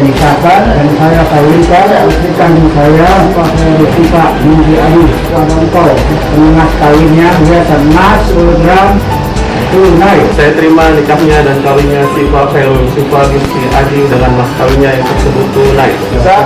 menikahkan dan saya kawinkan putri kandung saya Pak Rifika binti Ali kepada engkau. Mas kawinnya hiasan emas 10 gram tunai. Saya terima nikahnya dan kawinnya Syifa Khairul Syifa binti Adi dengan mas kawinnya yang tersebut tunai. Sah.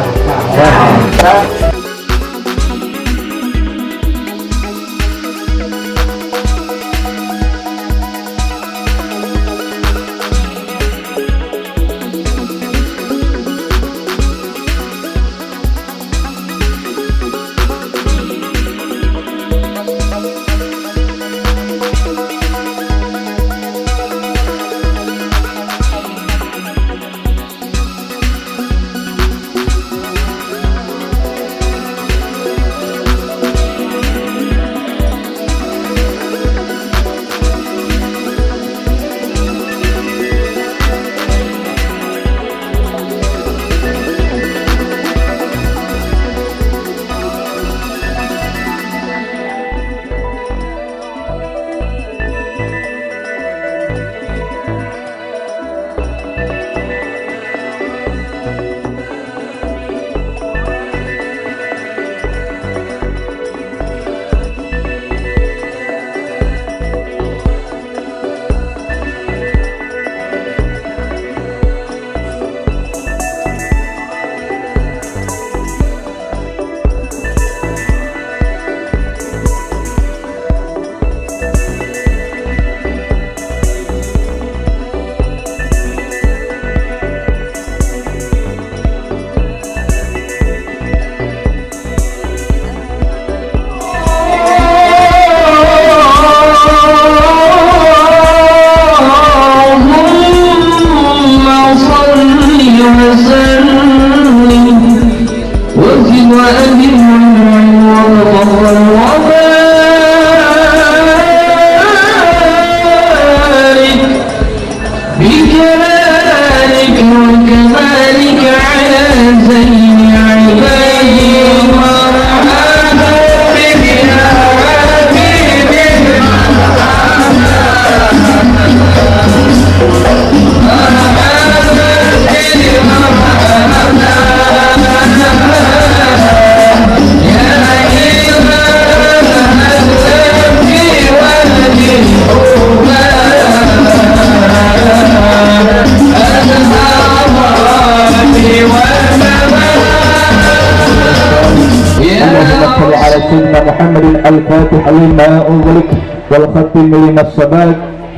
محمد الفاتح لما أغلق والختم لما السبق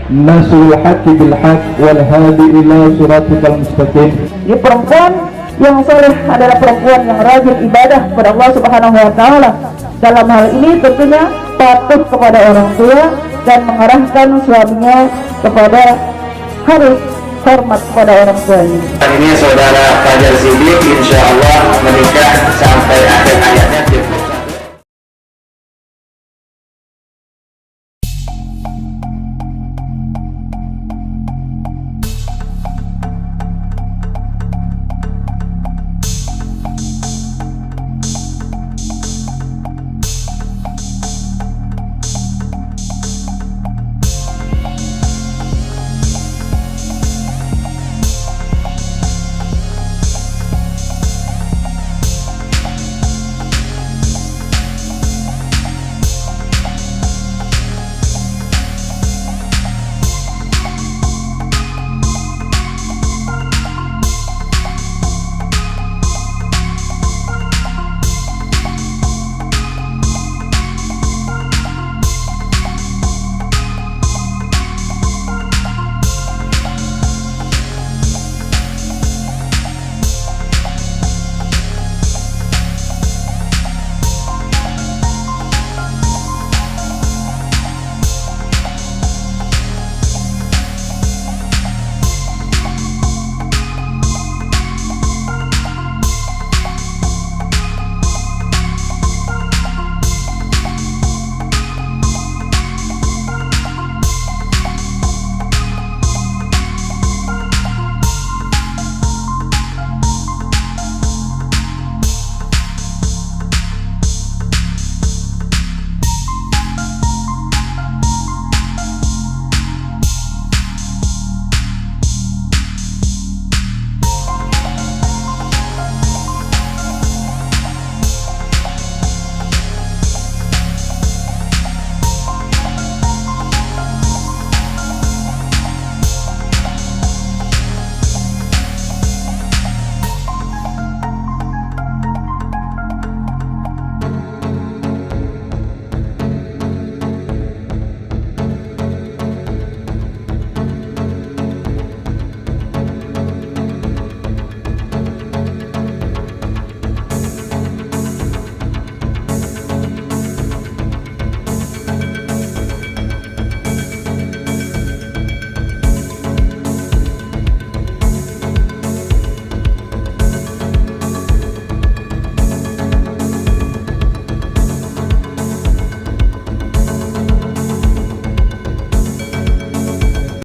ناصر الحق بالحق والهادي إلى صراطك المستقيم. Di perempuan yang soleh adalah perempuan yang rajin ibadah kepada Allah Subhanahu wa Ta'ala. Dalam hal ini tentunya patuh kepada orang tua dan mengarahkan suaminya kepada harus hormat kepada orang tuanya. Ini saudara Fajar